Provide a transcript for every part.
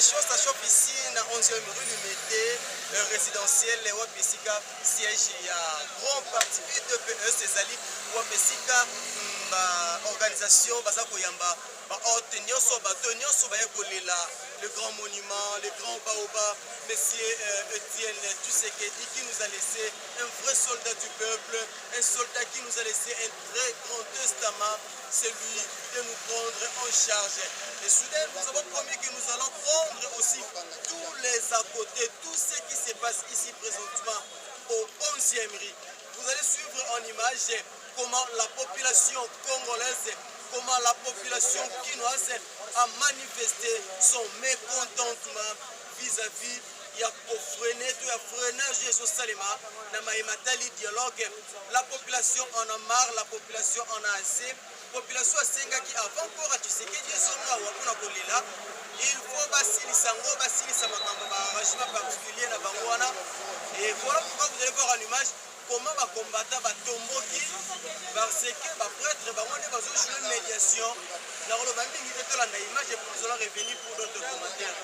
ça chauffe ici, dans 11e rue Lumete, résidentiel, Wapesika, siège, il y a grand parti UDPE, c'est Ali, Wapesika, organisation, Bazakoyamba, Haute Nyoso, Bato Nyoso, le grand monument, le grand baobab, Monsieur Etienne Tshisekedi qui nous a laissé un vrai soldat du peuple, un soldat qui nous a laissé un très grand testament, celui de nous prendre en charge. Et soudain, nous avons promis que nous allons prendre aussi tous les à côté, tout ce qui se passe ici présentement au 11e RI. Vous allez suivre en image comment la population congolaise, comment la population quinoise a manifesté son mécontentement vis-à-vis il y a freinage Salema, dialogue. La population en a marre, la population en a assez. La population a senga qui avant encore à Tshisekedi il faut basilisa régime particulier na bangwana. Et voilà pourquoi vous allez voir en image comment va combattre Batomboki parce que les prêtres vont jouer une médiation. Nous allons image et nous allons revenir pour d'autres commentaires.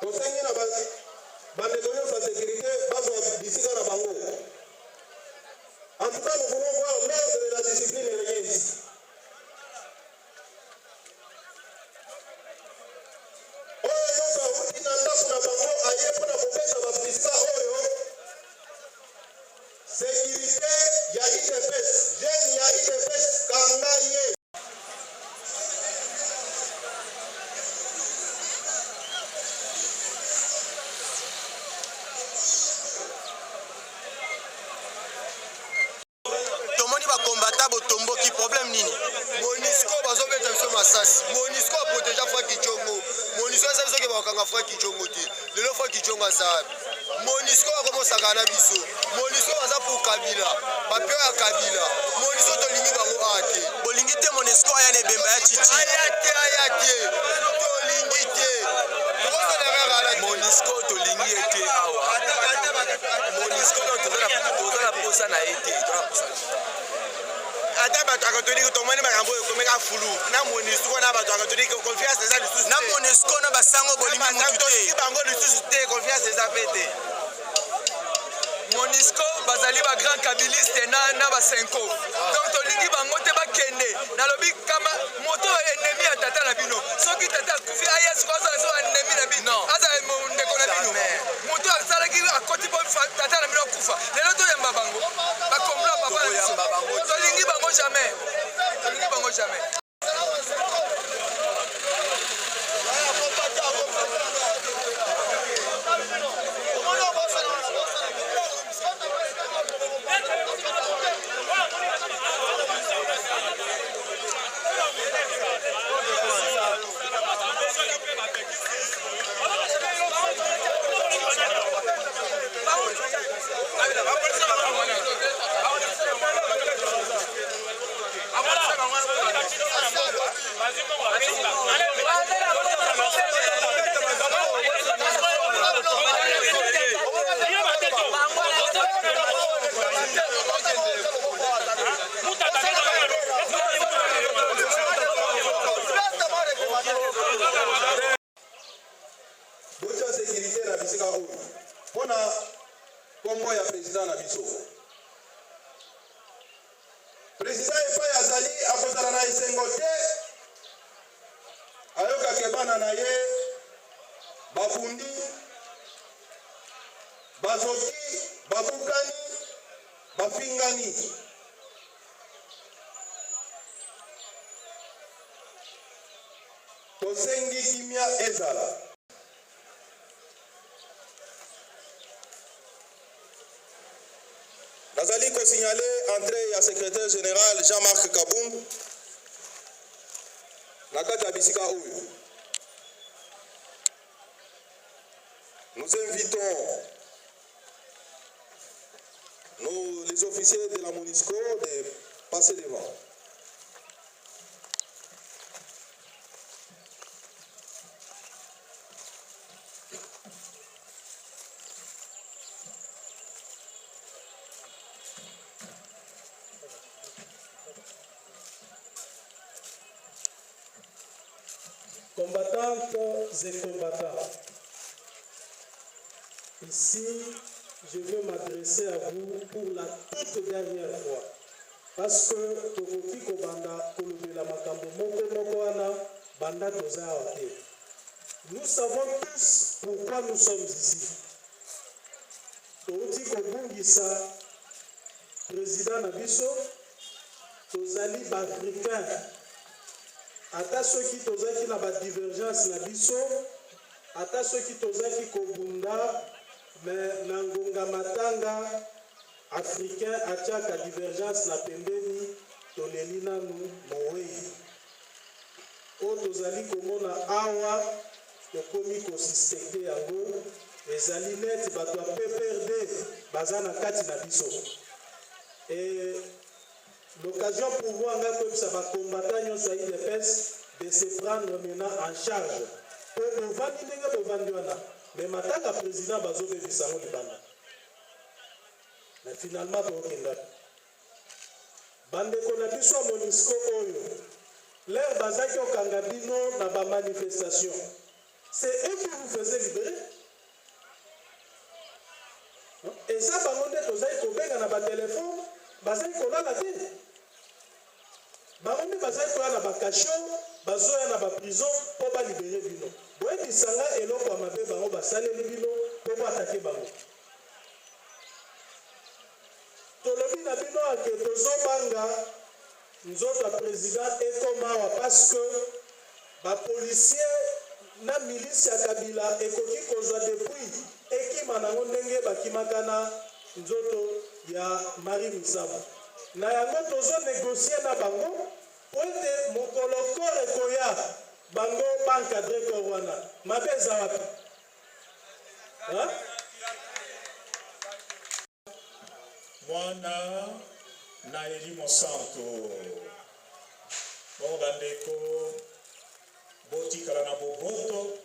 tosengi na bandeko nyonso ya sécurité bazwa bisika na bango. En tout cas, nous voulons voir l'ordre de la discipline régner ici. Oyo nyonso awuti na ndako na bango aye mpona kopesa babisika oyo sécurité ya IDPS, jeune ya IDPS kanga ye. Botomboki problème nini? Monisco bazobeta biso masasi. Monisco aproteja Frère Kichongo. Monisco eza biso ke bakanga Frère Kichongo te. Lelo Frère Kichongo aza. Monisco akomosaka na biso. Monisco baza pour Kabila. Bapeo ya Kabila. Monisco tolingi bango ate. Bolingi te Monisco aya ne bemba ya Chichi. Ayate. Tolingi te. Monisco tolingi ete awa. Monisco toza na posa na ete. Ata bato akatolika tomoni makambo ekomeka fulu na Monisco na bato akatolika confiance eza lisusu na Monisco na basango bolingi mutu te bango lisusu te confiance eza pete Monisco bazali ba grand kabiliste na ba senko donc tolingi bango te bakende na lobi kama moto ennemi ya tata na bino soki tata kufi ayes kwa so ennemi na bino aza ndeko na bino moto asalaki akoti po tata na bino kufa lelo to yamba bango ba kompla papa na biso tolingi bango jamais tolingi bango jamais. Bocha sécurité na bisika oyo. Pona kombo ya président na biso. Président epai azali akozala na esengo te. Ayokake bana na ye bafundi bazoki babukani bafingani. Tosengi kimia ezala. Nazali ko signaler entrée ya secrétaire général Jean-Marc Kaboum na kati ya bisika oyo. Nous invitons les officiers de la Monisco de passer devant. Combattantes et combattants, ici, je veux m'adresser à vous pour la toute dernière fois. Parce que Tokoki Kobanda, Kolobela Makambo, Moko Ana, Banda Toza Aote. Nous savons tous pourquoi nous sommes ici. Tokoki Kobungisa, président Nabiso, Tozali Africain. Ata soki tozaki na ba divergence na biso, ata soki tozaki kobunda, mais na ngonga matanga africain atiaka divergence na pembeni toleli nanu mowei. O tozali komona awa tokomi kosisteke yango ezali neti bato ya PPRD baza na kati na biso. Et l'occasion pour vous, de se prendre maintenant en charge. Pour nous vendre, mais maintenant, le président Bazobe Bissau Libana. Mais finalement, pour Kinda. Bande Konabiso Monisco Oyo. L'air Bazaki au Kangabino n'a pas manifestation. c'est eux qui vous faisaient libérer. Et ça, bango nde tozali kobenga na batelefone bazali kolala te. Bango nde bazali koya na bakasho bazoya na baprison mpo balibere bino. Boyebisanga eloko ya mabe bango basaleli bino mpo boatake bango. Tolobi na bino ake tozobanga nzoto ya président ekoma awa parce que bapolisier na milisi ya Kabila ekoki kozwa depuis ekima nango ndenge bakimaka na nzoto ya Marie Misambo. Na yango tozonegocie na bango po ete mokolo kore koya bango bankadre kor wana mabe eza wapi? Mwana na elimo santo bongo bandeko botikala na boboto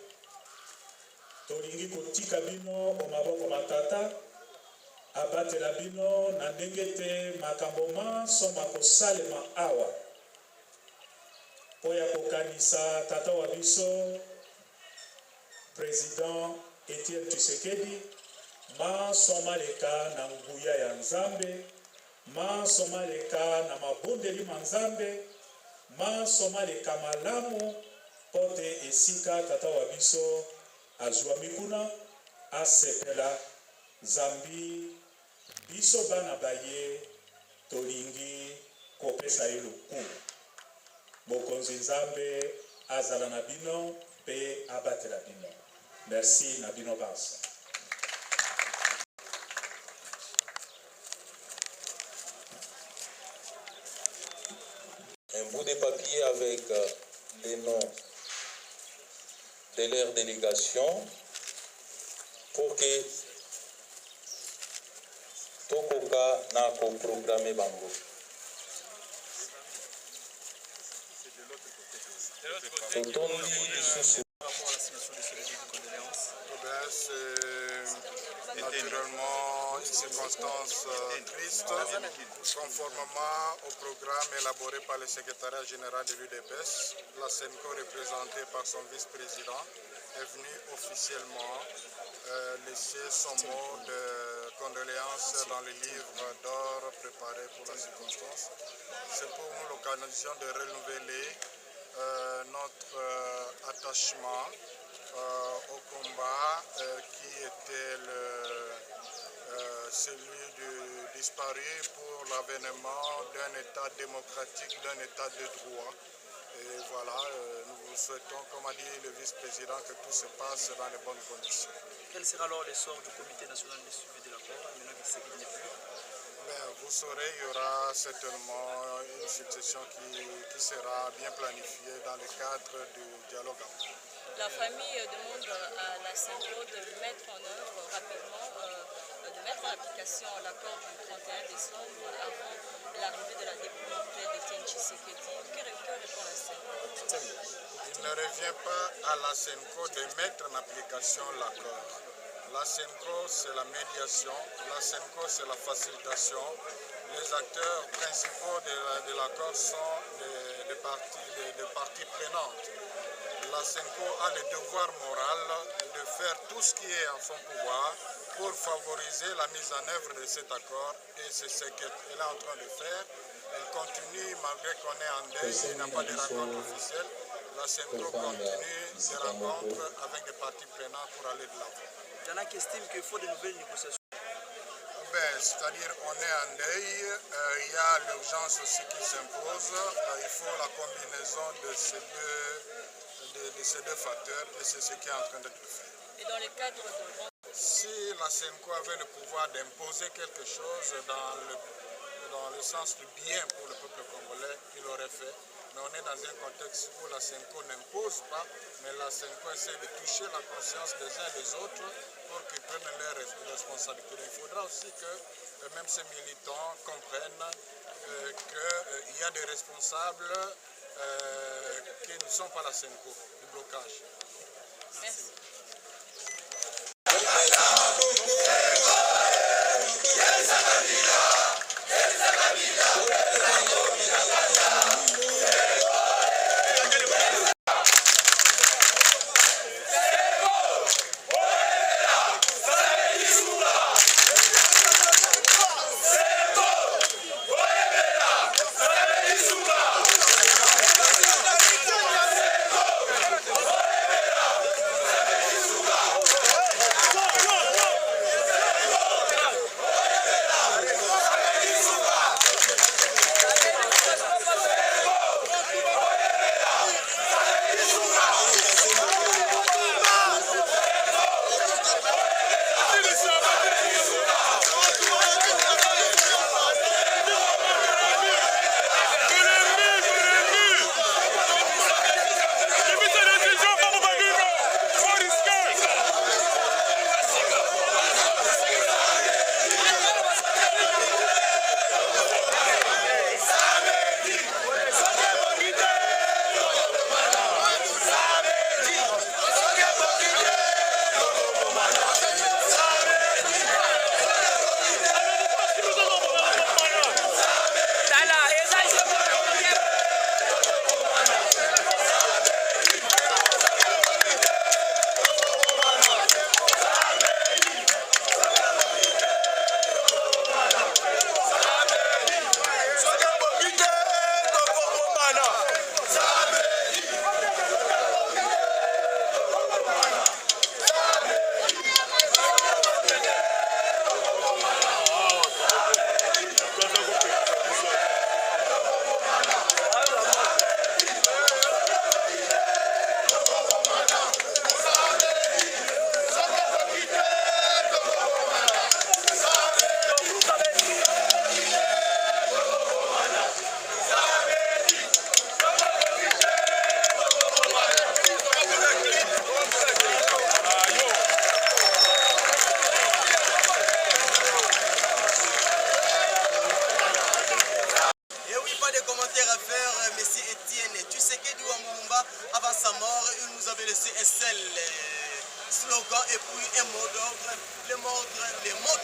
tolingi kotika bino omaboko matata abatela bino na ndenge te makambo manso makosalema awa po ya kokanisa tata wa biso président Etienne Tshisekedi manso maleka na nguya ya Nzambe, manso maleka na mabondeli manzambe, manso maleka malamu pote esika tata wa biso azwa mikuna asepela zambi biso bana baye tolingi kopesa ye lokumu. Bokonzi Nzambe azala na bino pe abatela bino. Merci na bino basa. Un bout de papier avec les noms de leur délégation pour que Tokoka na programme bango. C'est naturellement une circonstance triste, conformément au programme élaboré par le secrétariat général de l'UDPS. La SENCO, représentée par son vice-président, est venue officiellement laisser son mot de condoléances dans le livre d'or préparé pour la circonstance. C'est pour nous l'occasion de renouveler notre attachement au combat qui était celui du disparu pour l'avènement d'un État démocratique, d'un État de droit. Et voilà, nous vous souhaitons, comme a dit le vice-président, que tout se passe dans les bonnes conditions. Quel sera alors le sort du Comité national de suivi de l'accord, maintenant qu'il sait qu'il n'est plus? Vous saurez, il y aura certainement une succession qui sera bien planifiée dans le cadre du dialogue. La famille demande à la SENCO de mettre en œuvre rapidement, de mettre en application l'accord du 31 décembre avant l'arrivée de la députée d'Etienne Tshisekedi. Que répond la SENCO? Il ne revient pas à la SENCO de mettre en application l'accord. La SENCO, c'est la médiation, la SENCO, c'est la facilitation. Les acteurs principaux de l'accord sont des parties prenantes. La SENCO a le devoir moral de faire tout ce qui est en son pouvoir pour favoriser la mise en œuvre de cet accord, et c'est ce qu'elle est en train de faire. Elle continue, malgré qu'on est en deuil, il n'y a pas de rencontre officielle. La SENCO continue des rencontres avec des parties prenantes pour aller de l'avant. Il y en a qui estiment qu'il faut de nouvelles négociations. C'est-à-dire on est en deuil, il y a l'urgence aussi qui s'impose, il faut la combinaison de ces deux facteurs, et c'est ce qui est en train d'être fait. Et dans le cadre de... Si la SENCO avait le pouvoir d'imposer quelque chose dans le sens du bien pour le peuple congolais, il l'aurait fait. Mais on est dans un contexte où la SENCO n'impose pas, mais la SENCO essaie de toucher la conscience des uns et des autres pour qu'ils prennent leurs responsabilités. Il faudra aussi que même ces militants comprennent qu'il y a des responsables qui ne sont pas la SENCO, du blocage. Merci. père à faire, M. Étienne Tshisekedi Wamulumba, avant sa mort, il nous avait laissé un seul slogan et puis un mot d'ordre. Le mot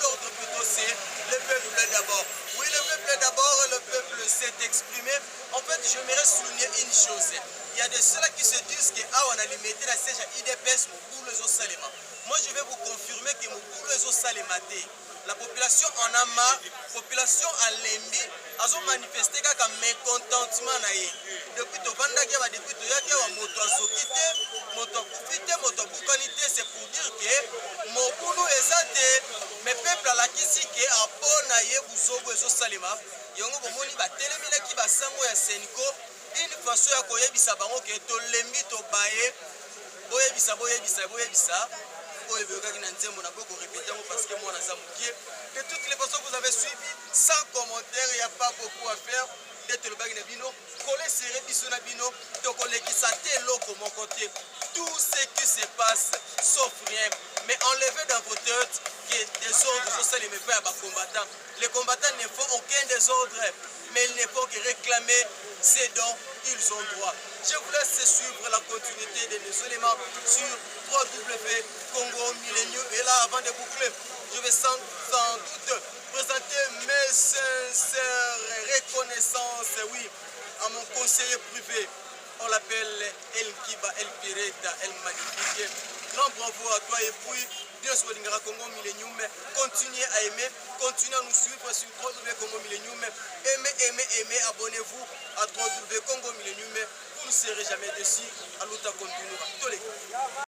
d'ordre plutôt, c'est le peuple d'abord. Oui, le peuple d'abord, le peuple s'est exprimé. En fait, j'aimerais souligner une chose. Il y a de ceux-là qui se disent que on a limité la siège à IDPS pour les Salema. Moi, je vais vous confirmer que pour les Salema, la population en a marre, la population à Lembi, a manifesté comme mécontentement. Depuis que depuis c'est pour dire que Mobulu ezate, mais peuple à la kisike a bon aye buzobo ezo salema. Yongo bomoni ba telemina ki ba sango ya Senko, une façon ya koyebisa bango ke to lembi to baye, boyebisa. Parce que moi, de toutes les façons, vous avez suivi, sans commentaire, il n'y a pas beaucoup à faire. D'être le bagage bino, coller serré bisona bino, de coller qui s'attelle l'eau mon côté. Tout ce qui se passe, sauf rien. Mais enlevez dans vos têtes que des ordres sont les méfaits à combattants. Les combattants ne font aucun désordre, mais ils ne font que réclamer ce dont ils ont droit. Je vous laisse suivre la continuité de nos éléments sur www.Congo Millennium. Et là, avant de boucler, je vais sans doute présenter mes sincères reconnaissances, oui, à mon conseiller privé. On l'appelle El Kiba, El Pireta, El Magnifique. Non, bravo à toi et puis, bien sûr, Congo Millennium. Continuez à aimer, continuez à nous suivre sur Congo Millennium. Aimez, abonnez-vous à Congo Millennium. Vous ne serez jamais déçus. À l'autre continue.